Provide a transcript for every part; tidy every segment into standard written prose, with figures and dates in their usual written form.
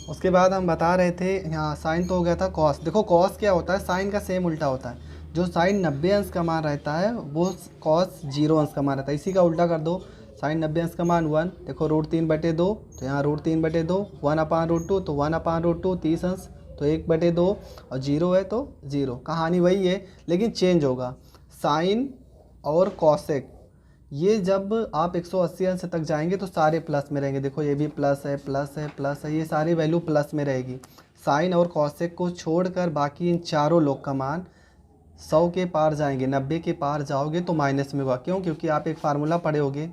उसके बाद हम बता रहे थे यहाँ साइन तो हो गया था। कॉस, देखो कॉस क्या होता है, साइन का सेम उल्टा होता है। जो साइन 90 अंश का मान रहता है वो कॉस 0 अंश का मान रहता है। इसी का उल्टा कर दो, साइन 90 अंश का मान 1, देखो √3/2, तो यहाँ √3/2, 1/√2, तो 1/√2 30 अंश, तो 1/2, और 0 है तो 0। कहानी वही है लेकिन चेंज होगा। साइन और कॉसेक ये जब आप 180 अंश तक जाएंगे तो सारे प्लस में रहेंगे। देखो ये भी प्लस है, प्लस है, प्लस है, ये सारी वैल्यू प्लस में रहेगी। साइन और कॉसेक को छोड़कर बाकी इन चारों लोग का मान 100 के पार जाएंगे, 90 के पार जाओगे तो माइनस में होगा। क्यों? क्योंकि आप एक फार्मूला पढ़े होगे,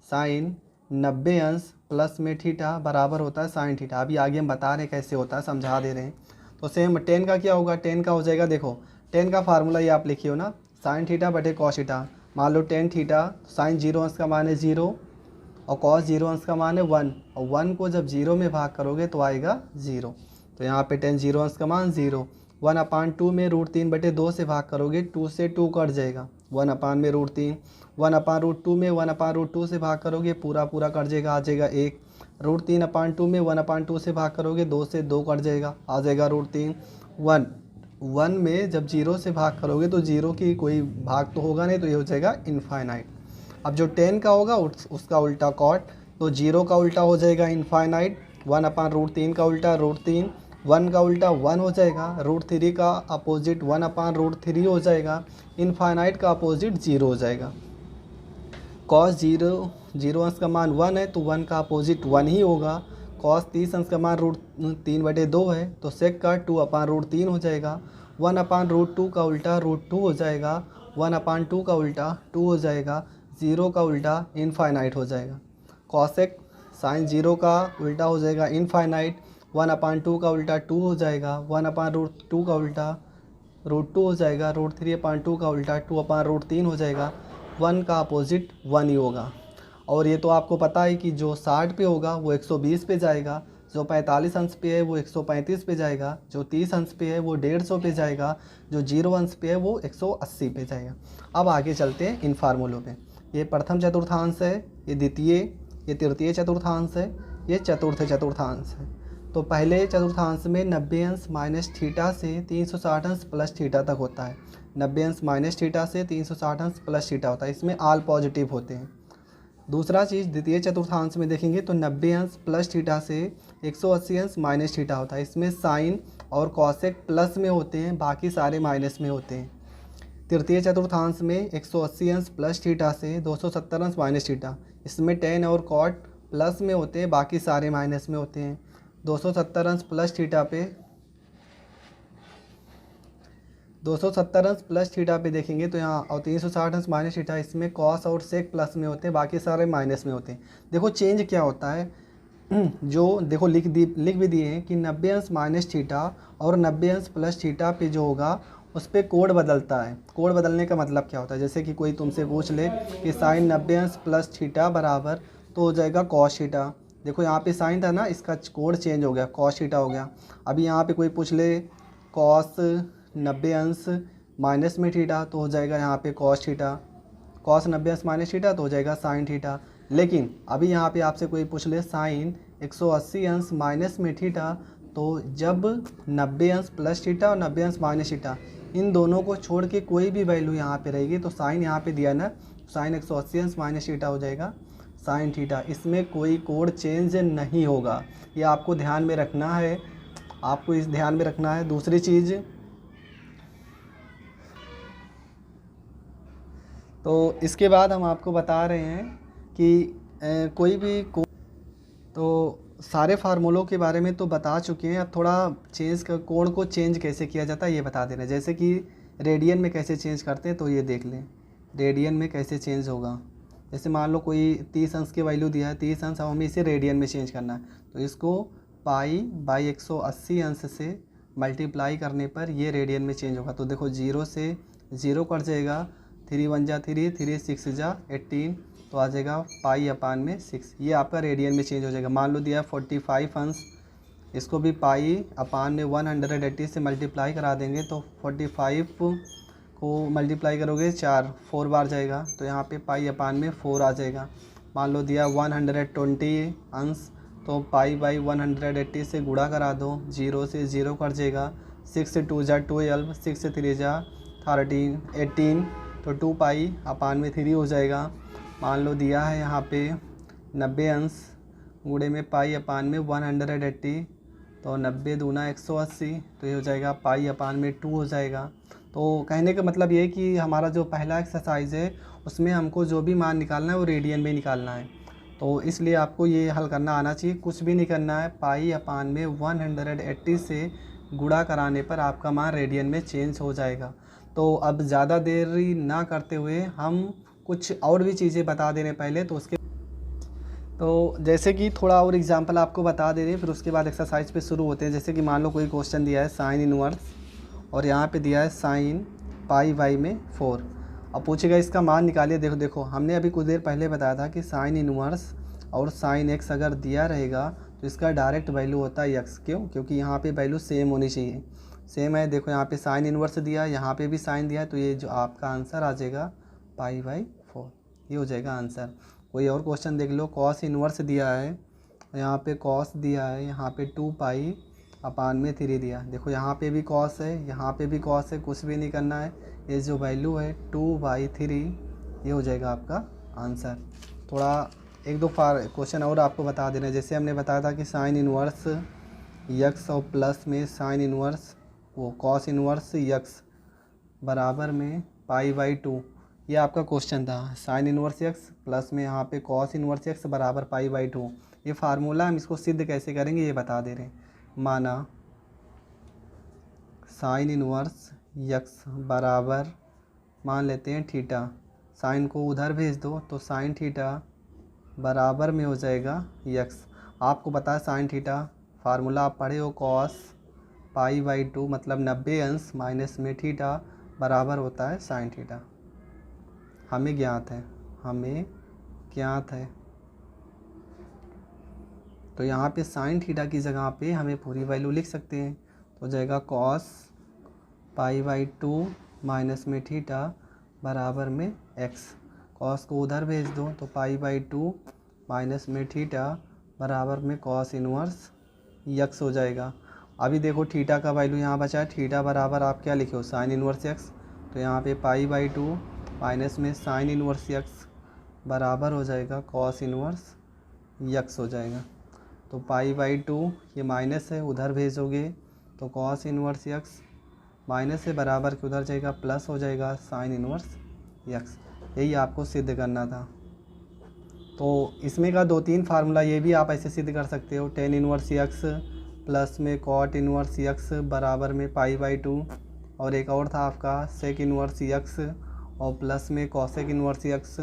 साइन 90 अंश प्लस में थीटा बराबर होता है साइन थीटा। अभी आगे हम बता रहे हैं कैसे होता है, समझा दे रहे हैं। तो सेम टेन का क्या होगा, टेन का हो जाएगा, देखो टेन का फार्मूला ये आप लिखिए हो ना, साइन थीटा बटे कॉस थीटा। मान लो टेन थीटा, साइन 0 अंश का मान है 0 और कॉस 0 अंश का मान है 1, और 1 को जब 0 में भाग करोगे तो आएगा 0। तो यहाँ पे टेन 0 अंश का मान 0। 1/2 में √3/2 से भाग करोगे, 2 से 2 कट जाएगा, 1/√3। 1/√2 में 1/√2 से भाग करोगे, पूरा पूरा कट जाएगा, आ जाएगा 1। √3/2 में 1/2 से भाग करोगे, 2 से 2 कट जाएगा, आ जाएगा √3। 1 1 में जब 0 से भाग करोगे तो 0 की कोई भाग तो होगा नहीं, तो ये हो जाएगा इनफाइनाइट। अब जो 10 का होगा उसका उल्टा कॉट, तो 0 का उल्टा हो जाएगा इनफाइनाइट, 1/√3 का उल्टा √3, 1 का उल्टा 1 हो जाएगा, √3 का अपोजिट 1/√3 हो जाएगा, इनफाइनाइट का अपोजिट 0 हो जाएगा। कॉस 0 अंश का मान 1 है तो 1 का अपोजिट 1 ही होगा। कॉस 30 अंश का मान √3/2 है तो सेक का 2/√3 हो जाएगा। 1/√2 का उल्टा √2 हो जाएगा, 1/2 का उल्टा 2 हो जाएगा, 0 का उल्टा इनफाइनाइट हो जाएगा। कॉसेक साइन 0 का उल्टा हो जाएगा इनफाइनाइट, 1/2 का उल्टा 2 हो जाएगा, 1/√2 का उल्टा √2 हो जाएगा, √3/2 का उल्टा 2/√3 हो जाएगा। 1 का अपोजिट 1 ही होगा। और ये तो आपको पता है कि जो 60 पे होगा वो 120 पे जाएगा, जो 45 अंश पे है वो 135 पे जाएगा, जो 30 अंश पे है वो 150 पे जाएगा, जो 0 अंश पे है वो 180 पे जाएगा। अब आगे चलते हैं इन फार्मूलों पे। ये प्रथम चतुर्थांश है, ये द्वितीय, ये तृतीय चतुर्थांश है, ये चतुर्थ चतुर्थांश है। तो पहले चतुर्थांश में 90 अंश माइनस थीटा से 360 अंश प्लस थीटा तक होता है। 90 अंश माइनस थीटा से 360 अंश प्लस थीटा होता है, इसमें आल पॉजिटिव होते हैं। दूसरा चीज़ द्वितीय चतुर्थांश में देखेंगे तो 90 अंश प्लस थीटा से 180 अंश माइनस थीटा होता है, इसमें साइन और कॉसेक प्लस में होते हैं, बाकी सारे माइनस में होते हैं। तृतीय चतुर्थांश में 180 अंश प्लस थीटा से 270 अंश माइनस थीटा, इसमें टेन और कॉट प्लस में होते हैं, बाकी सारे माइनस में होते हैं। 270 अंश प्लस थीटा पे 270 अंश प्लस थीटा पे देखेंगे तो यहाँ, और 360 अंश माइनस थीटा, इसमें कॉस और सेक प्लस में होते हैं, बाकी सारे माइनस में होते हैं। देखो चेंज क्या होता है, जो देखो लिख भी दिए हैं कि 90 अंश माइनस थीटा और 90 अंश प्लस थीटा पे जो होगा उस पर कोड बदलता है। कोड बदलने का मतलब क्या होता है, जैसे कि कोई तुमसे पूछ ले कि साइन 90 अंश प्लस थीटा बराबर, तो हो जाएगा कॉस थीटा। देखो यहाँ पे साइन था ना, इसका कोड चेंज हो गया, कॉस थीटा हो गया। अभी यहाँ पे कोई पूछ ले कॉस 90 अंश माइनस में थीटा, तो हो जाएगा यहाँ पे कॉस थीटा। कॉस 90 अंश माइनस थीटा तो हो जाएगा साइन थीटा। लेकिन अभी यहाँ पे आपसे कोई पूछ ले साइन 180 अंश माइनस में थीटा, तो जब 90 अंश प्लस थीटा और 90 अंश माइनस थीटा, इन दोनों को छोड़ के कोई भी वैल्यू यहाँ पे रहेगी, तो साइन यहाँ पे दिया ना, साइन 180 अंश माइनस थीटा हो जाएगा साइन थीटा। इसमें कोई कोड चेंज नहीं होगा, ये आपको ध्यान में रखना है, आपको इस ध्यान में रखना है। दूसरी चीज़, तो इसके बाद हम आपको बता रहे हैं कि कोई भी तो सारे फार्मूलों के बारे में तो बता चुके हैं, अब थोड़ा चेंज का कोड को चेंज कैसे किया जाता है ये बता दे रहे हैं। जैसे कि रेडियन में कैसे चेंज करते हैं, तो ये देख लें रेडियन में कैसे चेंज होगा। जैसे मान लो कोई 30 अंश की वैल्यू दिया है, 30 अंश, अब हमें इसे रेडियन में चेंज करना है, तो इसको π/180 अंश से मल्टीप्लाई करने पर ये रेडियन में चेंज होगा। तो देखो 0 से 0 कट जाएगा, 3 1 जा 3, 3 6 जा 18, तो आ जाएगा π/6, ये आपका रेडियन में चेंज हो जाएगा। मान लो दिया 45 अंश, इसको भी π/180 से मल्टीप्लाई करा देंगे, तो 45 को मल्टीप्लाई करोगे 4 बार जाएगा, तो यहाँ पे π/4 आ जाएगा। मान लो दिया 120 अंश, तो पाई बाई 180 से गुणा करा दो, 0 से 0 कट जाएगा, 6 से 2 जा 12, 6 से 3 जा 13, 18, तो 2 पाई अपान में 3 हो जाएगा। मान लो दिया है यहाँ पे 90 अंश गुणे में पाई अपान में 180, तो 90 दूना 180, तो ये हो जाएगा पाई अपान में 2 हो जाएगा। तो कहने का मतलब ये कि हमारा जो पहला एक्सरसाइज है उसमें हमको जो भी मान निकालना है वो रेडियन में निकालना है, तो इसलिए आपको ये हल करना आना चाहिए। कुछ भी नहीं करना है, पाई अपान में 180 से गुणा कराने पर आपका मान रेडियन में चेंज हो जाएगा। तो अब ज़्यादा देरी ना करते हुए हम कुछ और भी चीज़ें बता दे रहे हैं पहले, तो जैसे कि थोड़ा और एग्जांपल आपको बता दे रहे हैं, फिर उसके बाद एक्सरसाइज पे शुरू होते हैं। जैसे कि मान लो कोई क्वेश्चन दिया है साइन इनवर्स और यहाँ पे दिया है साइन पाई बाई में 4, अब पूछेगा इसका मान निकालिए। देखो देखो हमने अभी कुछ देर पहले बताया था कि साइन इनवर्स और साइन एक्स अगर दिया रहेगा तो इसका डायरेक्ट वैल्यू होता है एक्स। क्यों? क्योंकि यहाँ पे वैल्यू सेम होनी चाहिए, सेम है। देखो यहाँ पे साइन इनवर्स दिया, यहाँ पे भी साइन दिया है, तो ये जो आपका आंसर आ जाएगा पाई बाई 4, ये हो जाएगा आंसर। कोई और क्वेश्चन देख लो, कॉस इनवर्स दिया है, यहाँ पे कॉस दिया है, यहाँ पे 2 पाई अपान में 3 दिया। देखो यहाँ पे भी कॉस है, यहाँ पे भी कॉस है, कुछ भी नहीं करना है, ये जो वैल्यू है 2/3 ये हो जाएगा आपका आंसर। थोड़ा एक दो क्वेश्चन और आपको बता देना, जैसे हमने बताया था कि साइन इनवर्स यक्स और प्लस में साइन इनवर्स वो कॉस इनवर्स यक्स बराबर में पाई बाई 2, ये आपका क्वेश्चन था। साइन इनवर्स एक्स प्लस में यहाँ पे कॉस इनवर्स एक्स बराबर पाई बाई 2, ये फार्मूला हम इसको सिद्ध कैसे करेंगे ये बता दे रहे हैं। माना साइन इनवर्स यक्स बराबर मान लेते हैं थीटा, साइन को उधर भेज दो तो साइन थीटा बराबर में हो जाएगा यक्स। आपको पता है साइन थीटा फार्मूला आप पढ़े हो, कॉस पाई बाई 2 मतलब 90 अंश माइनस में थीटा बराबर होता है साइन थीटा। हमें ज्ञात है, हमें ज्ञात है, तो यहाँ पे साइन थीटा की जगह पे हमें पूरी वैल्यू लिख सकते हैं। तो हो जाएगा कॉस पाई बाई 2 माइनस में थीटा बराबर में एक्स। कॉस को उधर भेज दो तो पाई बाई 2 माइनस में थीटा बराबर में कॉस इनवर्स यक्स हो जाएगा। अभी देखो थीटा का वैल्यू यहाँ बचा है, थीटा बराबर आप क्या लिखे हो साइन इनवर्स एक्स, तो यहाँ पे पाई बाई 2 माइनस में साइन इनवर्स यक्स बराबर हो जाएगा कॉस इनवर्स यक्स हो जाएगा। तो पाई बाई 2 ये माइनस है, उधर भेजोगे तो कॉस इनवर्स यक्स माइनस से बराबर के उधर जाएगा प्लस हो जाएगा साइन इनवर्स यक्स। यही आपको सिद्ध करना था। तो इसमें का 2-3 फार्मूला ये भी आप ऐसे सिद्ध कर सकते हो, टेन इनवर्स यक्स प्लस में कॉट इनवर्स यक्स बराबर में पाई बाई 2, और एक और था आपका सेक इनवर्स यक्स और प्लस में कॉसेक इनवर्स यक्स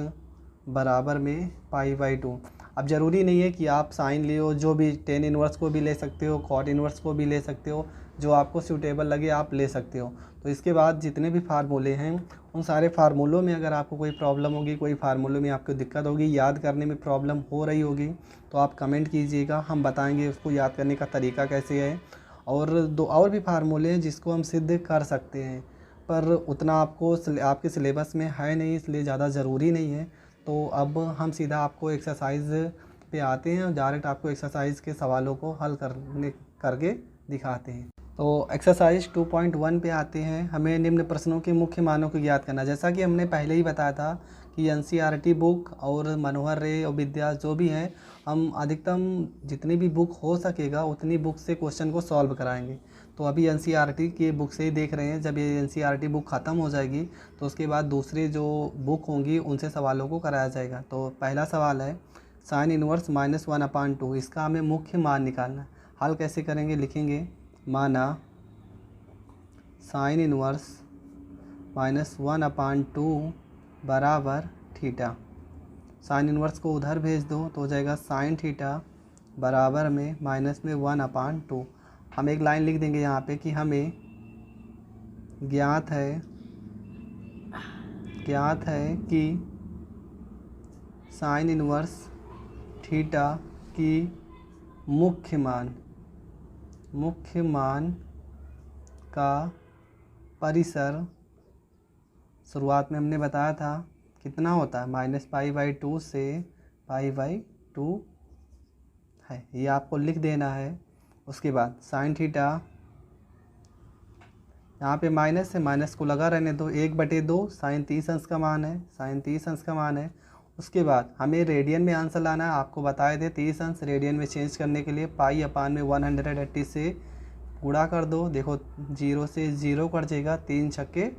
बराबर में पाई बाई 2। अब ज़रूरी नहीं है कि आप साइन ले हो, जो भी टेन इनवर्स को भी ले सकते हो, कॉट इनवर्स को भी ले सकते हो, जो आपको सूटेबल लगे आप ले सकते हो। तो इसके बाद जितने भी फार्मूले हैं उन सारे फार्मूलों में अगर आपको कोई प्रॉब्लम होगी, कोई फार्मूलों में आपको दिक्कत होगी, याद करने में प्रॉब्लम हो रही होगी, तो आप कमेंट कीजिएगा, हम बताएंगे उसको याद करने का तरीका कैसे है। और 2 और भी फार्मूले हैं जिसको हम सिद्ध कर सकते हैं, पर उतना आपके सिलेबस में है नहीं, इसलिए ज़्यादा ज़रूरी नहीं है। तो अब हम सीधा आपको एक्सरसाइज पे आते हैं और डायरेक्ट आपको एक्सरसाइज के सवालों को हल करके दिखाते हैं। तो एक्सरसाइज 2.1 पे आते हैं। हमें निम्न प्रश्नों के मुख्य मानों को ज्ञात करना। जैसा कि हमने पहले ही बताया था कि एनसीईआरटी बुक और मनोहर रे और विद्या जो भी हैं, हम अधिकतम जितनी भी बुक हो सकेगा उतनी बुक से क्वेश्चन को सॉल्व कराएंगे। तो अभी एनसीईआरटी की बुक से ही देख रहे हैं, जब ये एनसीईआरटी बुक ख़त्म हो जाएगी तो उसके बाद दूसरी जो बुक होंगी उनसे सवालों को कराया जाएगा। तो पहला सवाल है साइन इनवर्स -1/2, इसका हमें मुख्य मान निकालना है। हल कैसे करेंगे, लिखेंगे माना साइन इनवर्स -1/2 बराबर थीटा। साइन इनवर्स को उधर भेज दो तो हो जाएगा साइन थीटा बराबर में माइनस में 1/2। हम एक लाइन लिख देंगे यहाँ पे कि हमें ज्ञात है कि साइन इनवर्स थीटा की मुख्य मान का परिसर शुरुआत में हमने बताया था कितना होता है, -π/2 से π/2 है, ये आपको लिख देना है। उसके बाद साइन थीटा, यहाँ पे माइनस है, माइनस को लगा रहने दो, 1/2 साइन 30 अंश का मान है, साइन 30 अंश का मान है। उसके बाद हमें रेडियन में आंसर लाना है, आपको बताए थे 30 अंश रेडियन में चेंज करने के लिए पाई अपान में 180 से गुणा कर दो। देखो 0 से 0 कट जाएगा, 3 छक्के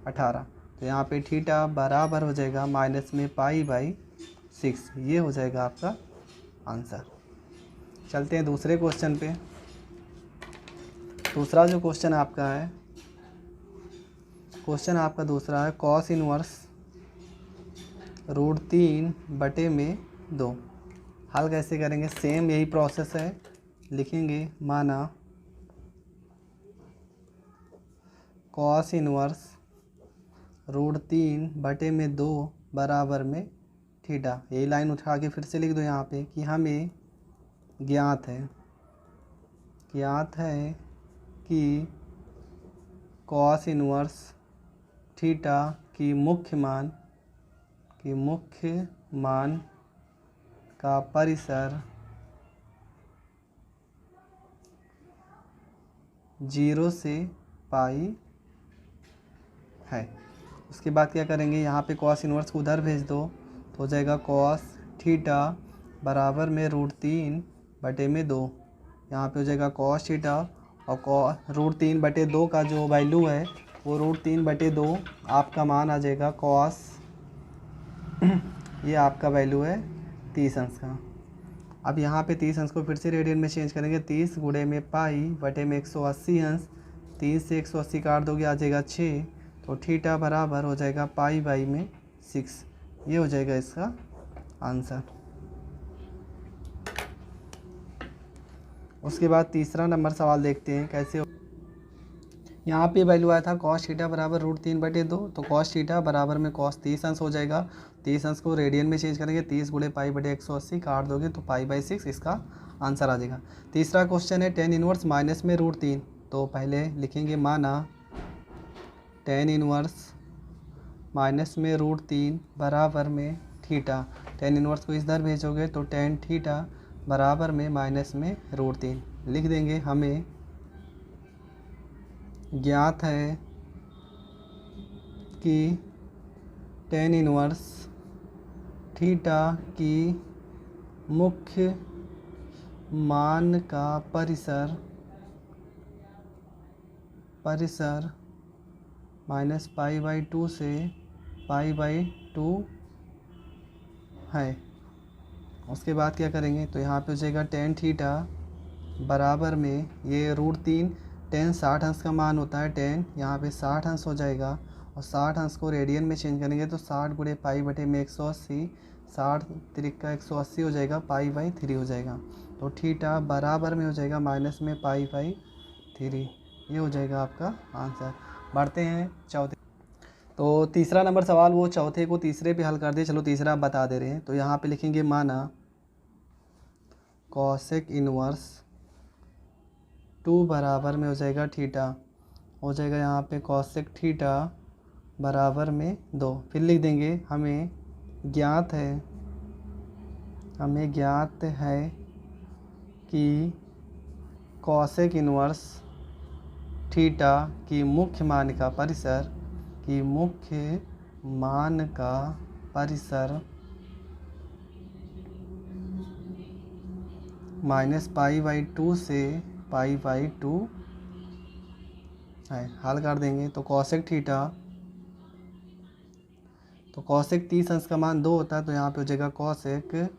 18, तो यहाँ पे थीटा बराबर हो जाएगा माइनस में पाई/6। ये हो जाएगा आपका आंसर। चलते हैं दूसरे क्वेश्चन पे। दूसरा जो क्वेश्चन आपका है, क्वेश्चन आपका दूसरा है कॉस इनवर्स √3/2। हल कैसे करेंगे, सेम यही प्रोसेस है, लिखेंगे माना कॉस इनवर्स √3/2 बराबर में थीटा। यही लाइन उठा के फिर से लिख दो यहाँ पे कि हमें ज्ञात है कि कॉस इनवर्स थीटा की मुख्य मान का परिसर 0 से पाई है। उसके बाद क्या करेंगे, यहाँ पे कॉस इनवर्स को उधर भेज दो तो हो जाएगा कॉस थीटा बराबर में √3/2। यहाँ पे हो जाएगा कॉस थीटा और √3/2 का जो वैल्यू है वो √3/2 आपका मान आ जाएगा कॉस, ये आपका वैल्यू है 30 अंश का। अब यहाँ पे 30 अंश को फिर से रेडियन में चेंज करेंगे, 30 गुणे में पाई/180 अंश, 30 से 180 काट दोगे आ जाएगा 6, तो थीटा बराबर हो जाएगा पाई/6। ये हो जाएगा इसका आंसर। उसके बाद तीसरा नंबर सवाल देखते हैं कैसे हो। यहाँ पे वैल्यू आया था कॉस थीटा बराबर √3/2, तो कॉस थीटा बराबर में कॉस 30 अंश हो जाएगा। 30 अंश को रेडियन में चेंज करेंगे, 30 गुणे पाई/180 काट दोगे तो पाई/6 इसका आंसर आ जाएगा। तीसरा क्वेश्चन है टेन इनवर्स माइनस में √3, तो पहले लिखेंगे माना टेन इनवर्स माइनस में √3 बराबर में थीटा। टेन इनवर्स को इधर भेजोगे तो टेन थीटा बराबर में माइनस में √3 लिख देंगे। हमें ज्ञात है कि टेन इनवर्स थीटा की मुख्य मान का परिसर माइनस पाई/2 से पाई/2 है। उसके बाद क्या करेंगे, तो यहाँ पे हो जाएगा टेन थीटा बराबर में ये √3, टेन 60 अंश का मान होता है, टेन यहाँ पे 60 अंश हो जाएगा और 60 अंश को रेडियन में चेंज करेंगे तो 60 गुणे पाई/180, 60 त्रिका 180 हो जाएगा, पाई/3 हो जाएगा, तो थीटा बराबर में हो जाएगा माइनस में पाई/3। ये हो जाएगा आपका आंसर। बढ़ते हैं चौथे। तो तीसरा नंबर सवाल वो चौथे को तीसरे पे हल कर दे, चलो तीसरा आप बता दे रहे हैं। तो यहाँ पे लिखेंगे माना कॉसेक इनवर्स 2 बराबर में हो जाएगा थीटा, हो जाएगा यहाँ पे कॉसेक थीटा बराबर में 2। फिर लिख देंगे हमें ज्ञात है कि कॉसेक इनवर्स थीटा की मुख्य मान का परिसर माइनस पाई/2 से पाई/2 है। हल कर देंगे तो कॉसेक थीटा, तो कॉसेक 30 अंश का मान 2 होता है, तो यहाँ पे हो जाएगा कॉसेक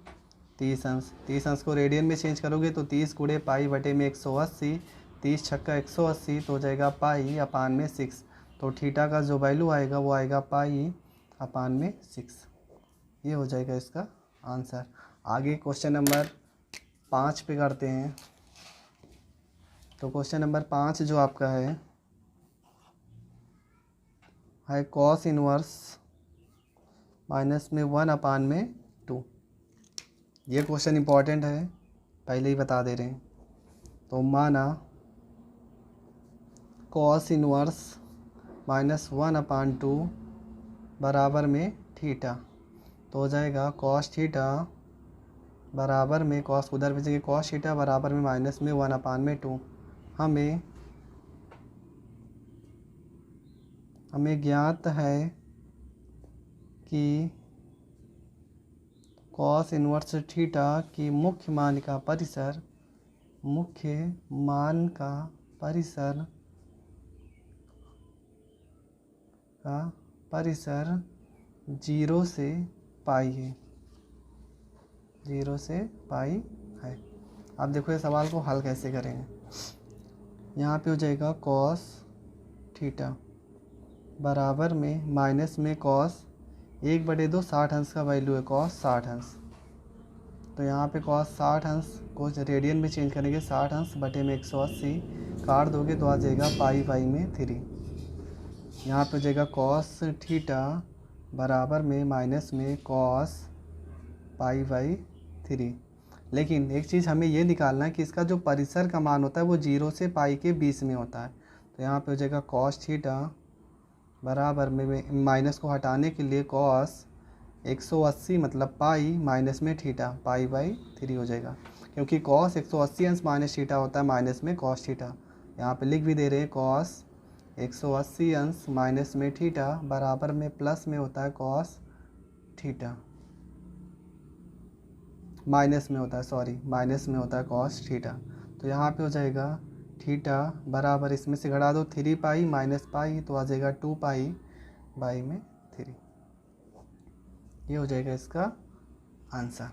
30 अंश। 30 अंश को रेडियन में चेंज करोगे तो 30 गुणे पाई/180, 30 छक्का 180, तो हो जाएगा पाई/6। तो थीटा का जो वैल्यू आएगा वो आएगा पाई/6। ये हो जाएगा इसका आंसर। आगे क्वेश्चन नंबर 5 पे करते हैं। तो क्वेश्चन नंबर 5 जो आपका है कॉस इनवर्स माइनस में 1/2। ये क्वेश्चन इंपॉर्टेंट है, पहले ही बता दे रहे हैं। तो माना कॉस इनवर्स माइनस 1/2 बराबर में थीटा, तो हो जाएगा कॉस थीटा बराबर में कॉस उधर भेजेंगे, कॉस थीटा बराबर में माइनस में 1/2। हमें ज्ञात है कि कॉस इनवर्स थीटा की मुख्य मान का परिसर 0 से पाई है, 0 से पाई है। अब देखो ये सवाल को हल कैसे करेंगे। यहाँ पे हो जाएगा कॉस थीटा बराबर में माइनस में कॉस 1/2 60 अंश का वैल्यू है कॉस 60 अंश। तो यहाँ पे कॉस 60 अंश को रेडियन में चेंज करेंगे, 60 अंश बटे में 180 काट दोगे तो आ जाएगा पाई में 3। यहाँ पे हो जाएगा कॉस थीटा बराबर में माइनस में कॉस पाई 3। लेकिन एक चीज़ हमें ये निकालना है कि इसका जो परिसर का मान होता है वो 0 से पाई के बीच में होता है। तो यहाँ पे हो जाएगा कॉस थीटा बराबर में माइनस को हटाने के लिए कॉस 180 मतलब पाई माइनस में थीटा पाई/3 हो जाएगा, क्योंकि कॉस 180 अंश माइनस थीटा होता है माइनस में कॉस थीटा। यहाँ पे लिख भी दे रहे हैं कॉस 180 अंश माइनस में थीटा बराबर में प्लस में होता है कॉस थीटा, माइनस में होता है कॉस थीटा। तो यहाँ पे हो जाएगा थीटा बराबर इसमें से घटा दो 3 पाई माइनस पाई तो आ जाएगा 2 पाई/3। ये हो जाएगा इसका आंसर।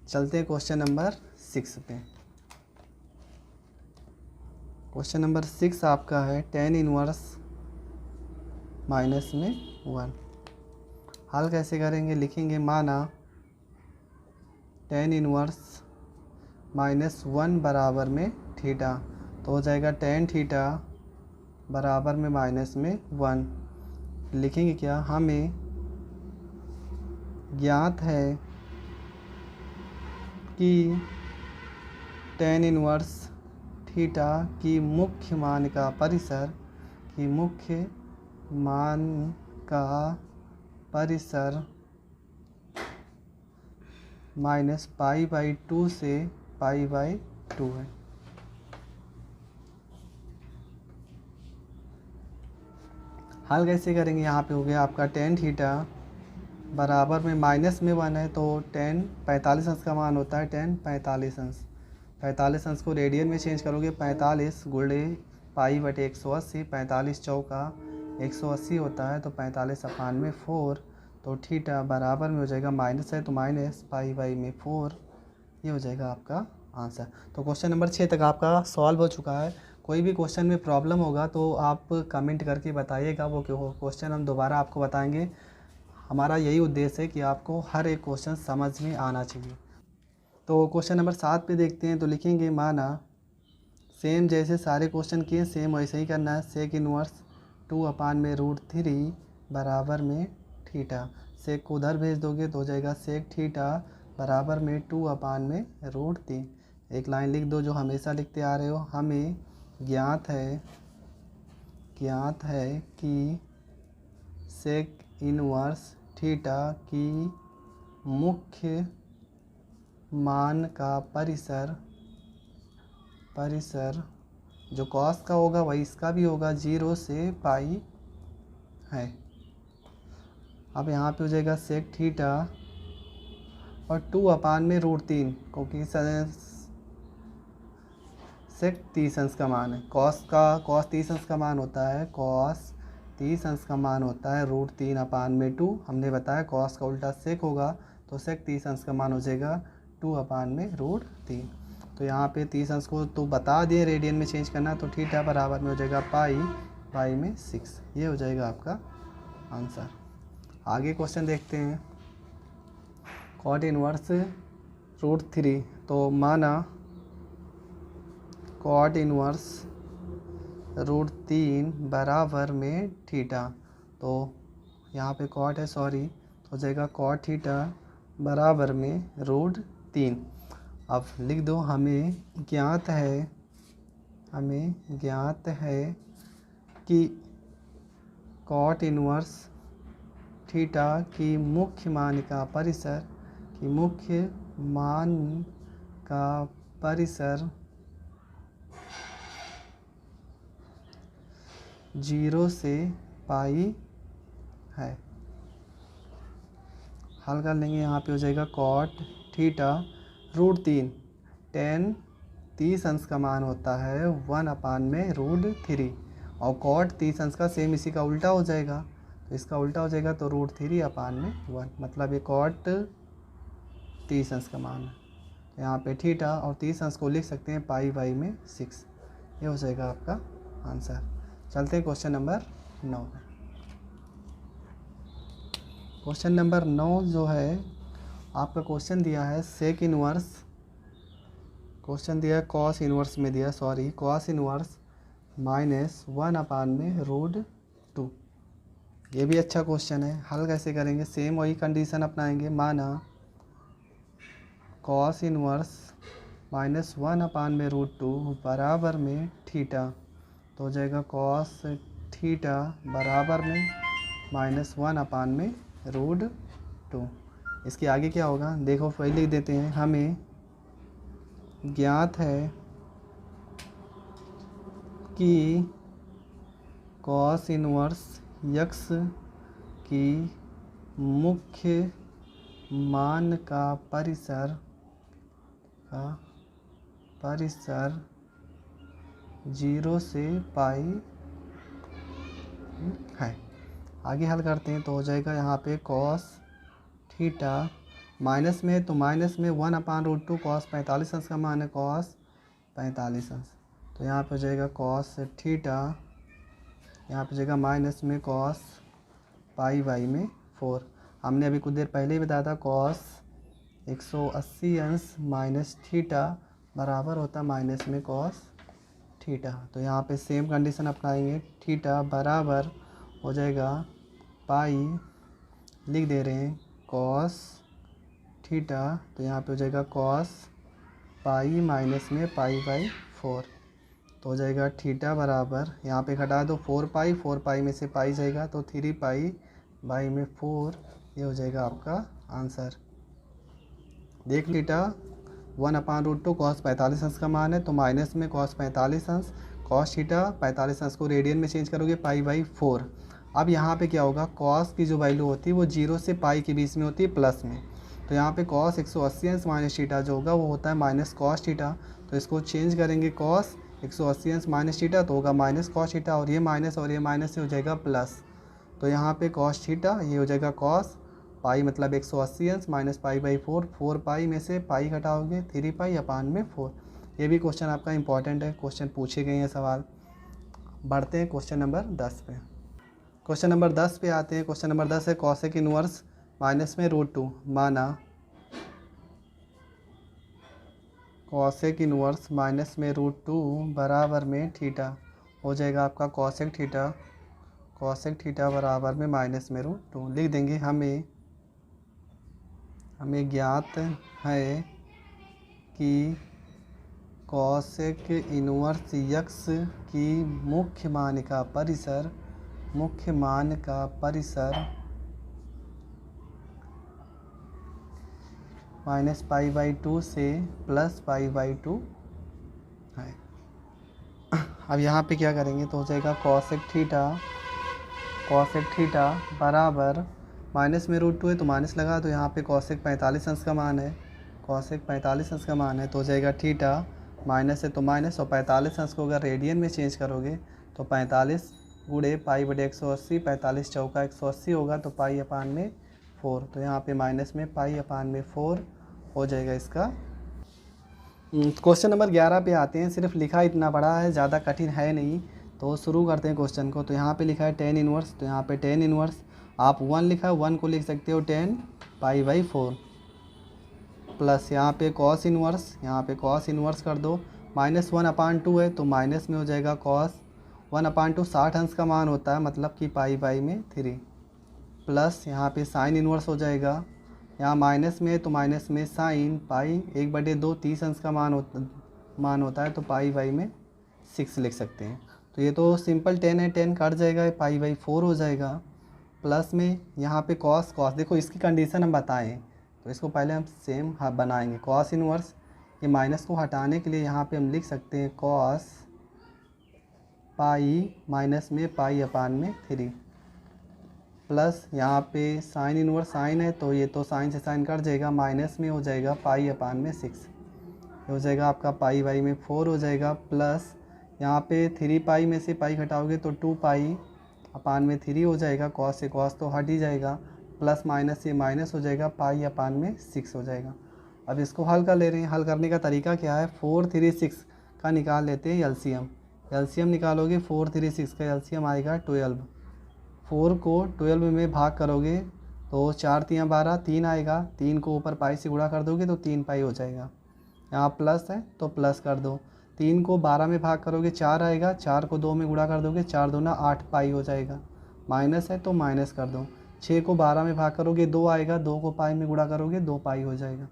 चलते हैं क्वेश्चन नंबर 6 पे। क्वेश्चन नंबर 6 आपका है tan इनवर्स माइनस में 1। हल कैसे करेंगे, लिखेंगे माना tan इनवर्स -1 बराबर में थीटा, तो हो जाएगा tan थीटा बराबर में माइनस में 1। लिखेंगे क्या, हमें ज्ञात है कि tan इनवर्स थीटा की मुख्य मान का परिसर माइनस पाई/2 से पाई/2 है। हल कैसे करेंगे, यहाँ पे हो गया आपका tan थीटा बराबर में माइनस में 1 है तो tan 45 अंश का मान होता है tan 45 अंश। 45 अंश को रेडियन में चेंज करोगे 45 गुणे पाई/180, 45 चौका 180 होता है तो 45/4। तो थीटा बराबर में हो जाएगा माइनस है तो माइनस पाई/4। ये हो जाएगा आपका आंसर। तो क्वेश्चन नंबर 6 तक आपका सॉल्व हो चुका है। कोई भी क्वेश्चन में प्रॉब्लम होगा तो आप कमेंट करके बताइएगा, वो क्वेश्चन हम दोबारा आपको बताएंगे। हमारा यही उद्देश्य है कि आपको हर एक क्वेश्चन समझ में आना चाहिए। तो क्वेश्चन नंबर 7 पे देखते हैं। तो लिखेंगे माना सेम जैसे सारे क्वेश्चन किए सेम वैसे ही करना है। सेक इनवर्स 2/√3 बराबर में थीटा, सेक को उधर भेज दोगे तो हो जाएगा सेक थीटा बराबर में 2/√3। एक लाइन लिख दो जो हमेशा लिखते आ रहे हो। हमें ज्ञात है कि सेक इनवर्स थीटा की मुख्य मान का परिसर जो कॉस का होगा वही इसका भी होगा 0 से पाई है। अब यहाँ पे हो जाएगा सेक थीटा और 2/√3, क्योंकि सेक 30 अंश का मान है। कॉस 30 अंश का मान होता है, कॉस 30 अंश का मान होता है √3/2। हमने बताया कॉस का उल्टा सेक होगा तो सेक 30 अंश का मान हो जाएगा 2/√3। तो यहाँ पे 30 अंश को तो बता दिए रेडियन में चेंज करना, तो थीटा बराबर में हो जाएगा पाई/6। ये हो जाएगा आपका आंसर। आगे क्वेश्चन देखते हैं। कॉट इनवर्स √3, तो माना कॉट इनवर्स √3 बराबर में थीटा, तो यहाँ पे कॉट है तो हो जाएगा कॉट थीटा बराबर में √3। अब लिख दो हमें ज्ञात है कि कॉट इनवर्स थीटा की मुख्य मान का मान का परिसर 0 से पाई है। हल कर लेंगे, यहाँ पे हो जाएगा कॉट थीटा √3 tan 30 अंश का मान होता है 1/√3 और कॉट 30 अंश का सेम इसी का उल्टा हो जाएगा, तो इसका उल्टा हो जाएगा तो √3/1, मतलब ये कॉट 30 अंश का मान है। यहाँ पे थीटा और 30 अंश को लिख सकते हैं π/6। ये हो जाएगा आपका आंसर। चलते हैं क्वेश्चन नंबर 9। क्वेश्चन नंबर 9 जो है आपका क्वेश्चन दिया है सेक इनवर्स, क्वेश्चन दिया है कॉस इनवर्स में दिया, सॉरी कॉस इनवर्स -1/√2। ये भी अच्छा क्वेश्चन है। हल कैसे करेंगे, सेम वही कंडीशन अपनाएंगे। माना कॉस इनवर्स -1/√2 बराबर में थीटा, तो हो जाएगा कॉस थीटा बराबर में -1/√2। इसके आगे क्या होगा देखो, पहले लिख देते हैं। हमें ज्ञात है कि कॉस इनवर्स यक्स की मुख्य मान का परिसर 0 से पाई है। आगे हल करते हैं तो हो जाएगा यहाँ पे कॉस थीटा माइनस में, तो माइनस में 1/√2 कॉस 45 अंश का मान है कॉस 45 अंश, तो यहाँ पे हो जाएगा कॉस थीटा, यहाँ पे हो जाएगा माइनस में कॉस π/4। हमने अभी कुछ देर पहले ही बताया था कॉस 180 अंश माइनस थीटा बराबर होता है माइनस में कॉस थीटा, तो यहाँ पे सेम कंडीशन अपनाएंगे। थीटा बराबर हो जाएगा पाई, लिख दे रहे हैं कॉस थीटा, तो यहाँ पे हो जाएगा कॉस पाई माइनस में π/4, तो हो जाएगा थीटा बराबर, यहाँ पे घटा दो 4 पाई में से पाई जाएगा तो 3π/4। ये हो जाएगा आपका आंसर। देख थीटा 1/√2 कॉस 45 अंश का मान है, तो माइनस में कॉस 45 अंश, कॉस थीटा 45 अंश को रेडियन में चेंज करोगे π/4। अब यहाँ पे क्या होगा, कॉस की जो वैल्यू होती है वो 0 से पाई के बीच में होती है प्लस में, तो यहाँ पे कॉस 180 अंश माइनस थीटा जो होगा वो होता है माइनस कॉस थीटा, तो इसको चेंज करेंगे कॉस 180 अंश माइनस थीटा तो होगा माइनस कॉस थीटा, और ये माइनस से हो जाएगा प्लस, तो यहाँ पे कॉस थीटा ये हो जाएगा कॉस पाई मतलब 180 अंश माइनस π/4, 4 पाई में से पाई घटाओगे 3π/4। ये भी क्वेश्चन आपका इंपॉर्टेंट है, क्वेश्चन पूछे गए हैं सवाल। बढ़ते हैं क्वेश्चन नंबर 10 पे। क्वेश्चन नंबर 10 पे आते हैं। क्वेश्चन नंबर 10 है कॉसेक इनवर्स -√2, माना कॉसेक इनवर्स -√2 बराबर में थीटा, हो जाएगा आपका कॉसेक थीटा बराबर में -√2। लिख देंगे हमें ज्ञात है कि कॉसेक इनवर्स यक्स की मुख्य मान का परिसर -π/2 से +π/2 है। अब यहाँ पे क्या करेंगे तो हो जाएगा कॉसेक थीटा बराबर माइनस में √2 है तो माइनस लगा, तो यहाँ पे कॉसेक 45 अंश का मान है, तो हो जाएगा थीटा माइनस है तो माइनस, और 45 अंश को अगर रेडियन में चेंज करोगे तो 45 गुणे π/180, 45 चौका 180 होगा तो π/4, तो यहाँ पे माइनस में π/4 हो जाएगा इसका। क्वेश्चन नंबर 11 पे आते हैं। सिर्फ लिखा इतना बड़ा है, ज़्यादा कठिन है नहीं, तो शुरू करते हैं क्वेश्चन को। तो यहाँ पे लिखा है tan इनवर्स, तो यहाँ पे tan इनवर्स आप 1 लिखा है, 1 को लिख सकते हो tan π/4 प्लस यहाँ पे कॉस इनवर्स कर दो, -1/2 है तो माइनस में हो जाएगा कॉस 1/2, 60 अंश का मान होता है मतलब कि π/3 प्लस यहाँ पे साइन इनवर्स हो जाएगा, यहाँ माइनस में तो माइनस में साइन पाई 1/2 30 अंश का मान होता है तो π/6 लिख सकते हैं। तो ये तो सिंपल 10 है, 10 कट जाएगा, π/4 हो जाएगा। प्लस में यहाँ पे कॉस देखो इसकी कंडीशन हम बताएं तो इसको पहले हम सेम बनाएंगे। कॉस इनवर्स, ये माइनस को हटाने के लिए यहाँ पे हम लिख सकते हैं कॉस पाई माइनस में पाई अपान में 3 प्लस यहाँ पे साइन इनवर्स साइन है तो ये तो साइन से साइन कट जाएगा, माइनस में हो जाएगा पाई अपान में 6, ये हो जाएगा आपका पाई बाई में 4 हो जाएगा, प्लस यहाँ पे 3 पाई में से पाई घटाओगे तो 2 पाई अपान में 3 हो जाएगा, कॉस से कॉस तो हट ही जाएगा, प्लस माइनस से माइनस हो जाएगा, पाई अपान में 6 हो जाएगा। अब इसको हल कर ले रहे हैं। हल करने का तरीका क्या है, 4 3 6 का निकाल लेते हैं एलसीएम। एलसीएम निकालोगे 4 3 6 का एलसीएम आएगा 12। 4 को 12 में भाग करोगे तो 4 3 12, 3 आएगा, 3 को ऊपर पाई से गुणा कर दोगे तो 3 पाई हो जाएगा। यहाँ प्लस है तो प्लस कर दो, 3 को 12 में भाग करोगे 4 आएगा, 4 को 2 में गुणा कर दोगे 4 दूना 8 पाई हो जाएगा। माइनस है तो माइनस कर दो, 6 को 12 में भाग करोगे 2 आएगा, 2 को पाई में गुणा करोगे 2 पाई हो जाएगा।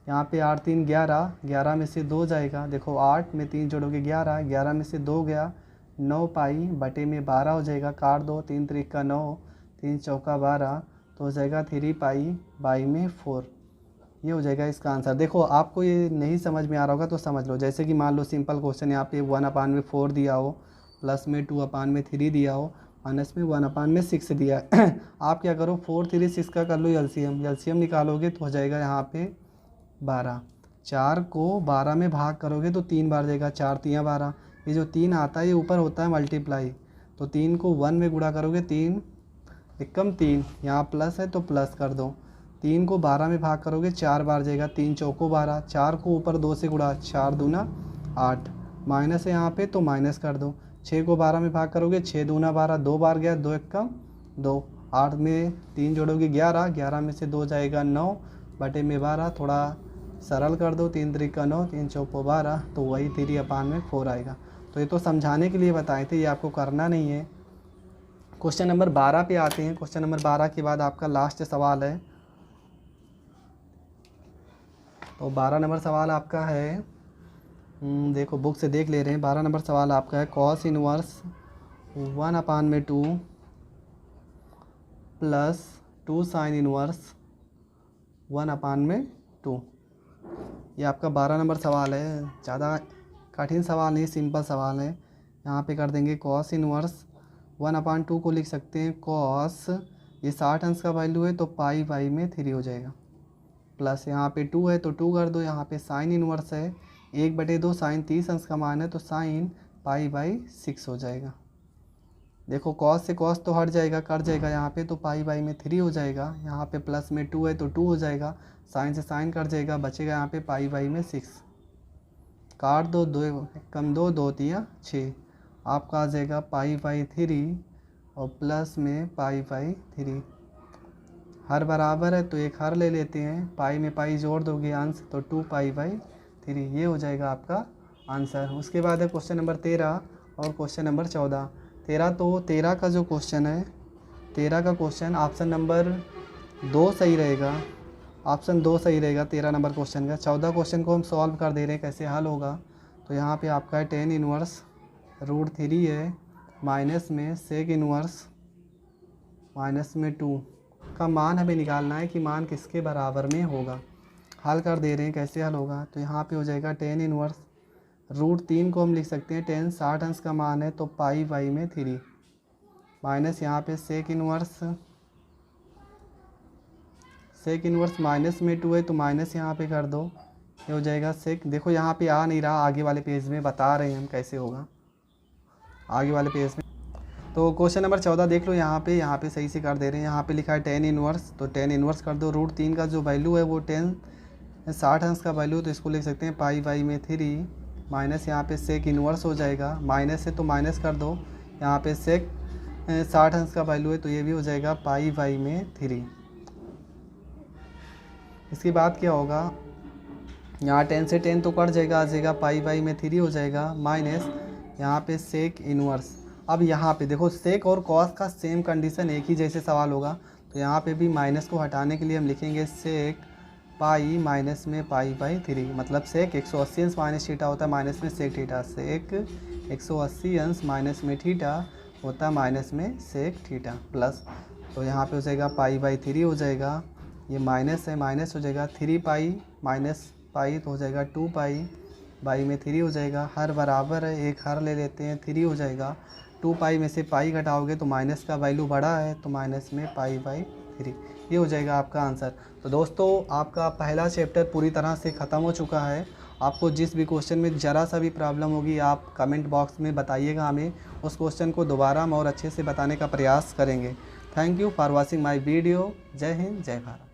यहाँ पे 8 3 11, 11 में से 2 जाएगा, देखो 8 में 3 जोड़ोगे 11, 11 में से 2 गया 9 पाई बटे में 12 हो जाएगा, काट दो, 3 3 का 9, 3 चौका 12, तो हो जाएगा 3 पाई बाई में 4। ये हो जाएगा इसका आंसर। देखो आपको ये नहीं समझ में आ रहा होगा तो समझ लो, जैसे कि मान लो सिंपल क्वेश्चन यहाँ पे 1 अपान में 4 दिया हो, प्लस में 2 अपान में 3 दिया हो, माइनस में 1 अपान में 6 दिया है। आप क्या करो 4 3 6 का कर लो एलसीएम, एलसीएम निकालोगे तो हो जाएगा यहाँ पे 12। 4 को 12 में भाग करोगे तो 3 बार जाएगा, 4 3 12, ये जो 3 आता है ये ऊपर होता है मल्टीप्लाई, तो 3 को 1 में गुणा करोगे 3 एकम 3, यहाँ प्लस है तो प्लस कर दो, 3 को 12 में भाग करोगे 4 बार जाएगा, 3 चौको 12, 4 को ऊपर 2 से गुणा, 4 दूना 8, माइनस है यहाँ पे तो माइनस कर दो, 6 को 12 में भाग करोगे 6 दूना 12, 2 बार गया, 2 एकम 2, 8 में 3 जोड़ोगे 11, 11 में से 2 जाएगा 9 बटे में 12, थोड़ा सरल कर दो, 3 3 का 9, 3 चौको 12, तो वही 3 अपान में 4 आएगा। तो ये तो समझाने के लिए बताए थे, ये आपको करना नहीं है। क्वेश्चन नंबर 12 पे आते हैं। क्वेश्चन नंबर 12 के बाद आपका लास्ट सवाल है। तो 12 नंबर सवाल आपका है, देखो बुक से देख ले रहे हैं। 12 नंबर सवाल आपका है कॉस इनवर्स 1 अपान में 2 प्लस 2 साइन इनवर्स 1 अपान में 2। ये आपका 12 नंबर सवाल है, ज़्यादा कठिन सवाल नहीं, सिंपल सवाल है। यहाँ पे कर देंगे कॉस इनवर्स 1 अपान 2 को लिख सकते हैं कॉस, ये 60 अंश का वैल्यू है तो पाई बाई में 3 हो जाएगा, प्लस यहाँ पे 2 है तो 2 कर दो, यहाँ पे साइन इनवर्स है 1/2, साइन 30 अंश का मान है तो साइन पाई बाई 6 हो जाएगा। देखो कॉस से कॉस तो हट जाएगा, कट जाएगा यहाँ पे, तो पाई बाई में 3 हो जाएगा, यहाँ पे प्लस में 2 है तो 2 हो जाएगा, साइन से साइन कट जाएगा, बचेगा यहाँ पे पाई बाई में 6, काट दो, 2 कम 2 2 3 6, आपका आ जाएगा पाई बाई 3 और प्लस में पाई बाई 3। हर बराबर है तो एक हर ले लेते हैं, पाई में पाई जोड़ दोगे अंश तो 2 पाई बाई 3, ये हो जाएगा आपका आंसर। उसके बाद है क्वेश्चन नंबर 13 और क्वेश्चन नंबर 14। 13 तो 13 का जो क्वेश्चन है, 13 का क्वेश्चन ऑप्शन नंबर 2 सही रहेगा, ऑप्शन 2 सही रहेगा 13 नंबर क्वेश्चन का। 14 क्वेश्चन को हम सॉल्व कर दे रहे हैं, कैसे हल होगा। तो यहाँ पे आपका है tan इनवर्स √3 है, माइनस में सेक इनवर्स माइनस में 2 का मान हमें निकालना है कि मान किसके बराबर में होगा। हल कर दे रहे हैं, कैसे हल होगा। तो यहाँ पे हो जाएगा tan इनवर्स √3 को हम लिख सकते हैं tan 60 अंश का मान है तो पाई बाई में 3, माइनस यहाँ पे सेक इनवर्स माइनस में 2 है तो माइनस यहाँ पे कर दो, ये हो जाएगा सेक। देखो यहाँ पे आ नहीं रहा, आगे वाले पेज में बता रहे हैं हम कैसे होगा, आगे वाले पेज में। तो क्वेश्चन नंबर 14 देख लो, यहाँ पे सही से कर दे रहे हैं। यहाँ पे लिखा है tan इनवर्स, तो tan इनवर्स कर दो। √3 का जो वैल्यू है वो tan 60 अंश का वैल्यू, तो इसको लिख सकते हैं पाई बाई में 3, माइनस यहाँ पे सेक इनवर्स हो जाएगा, माइनस है तो माइनस कर दो, यहाँ पे सेक 60 अंश का वैल्यू है तो ये भी हो जाएगा पाई बाई में 3। इसके बाद क्या होगा, यहाँ 10 से 10 तो कट जाएगा, आ जाएगा पाई बाई में 3 हो जाएगा, माइनस यहाँ पे सेक इनवर्स। अब यहाँ पे देखो सेक और कॉस का सेम कंडीशन, एक ही जैसे सवाल होगा, तो यहाँ पे भी माइनस को हटाने के लिए हम लिखेंगे सेक पाई माइनस में पाई बाई 3, मतलब सेक 180 अंश माइनस थीटा होता है माइनस में सेक थीटा, सेक 180 अंश माइनस में थीटा होता है माइनस में सेक थीटा, प्लस तो यहाँ पे हो जाएगा पाई बाई 3 हो जाएगा, ये माइनस है, माइनस हो जाएगा 3 पाई माइनस पाई तो हो जाएगा 2 पाई, बाई में 3 हो जाएगा, हर बराबर है, एक हर ले लेते हैं, 3 हो जाएगा। 2 पाई में से पाई घटाओगे तो माइनस का वैल्यू बड़ा है तो माइनस में पाई बाई 3, ये हो जाएगा आपका आंसर। तो दोस्तों आपका पहला चैप्टर पूरी तरह से ख़त्म हो चुका है। आपको जिस भी क्वेश्चन में ज़रा सा भी प्रॉब्लम होगी आप कमेंट बॉक्स में बताइएगा हमें, उस क्वेश्चन को दोबारा हम और अच्छे से बताने का प्रयास करेंगे। Thank you for watching my video. जय हिंद, जय भारत।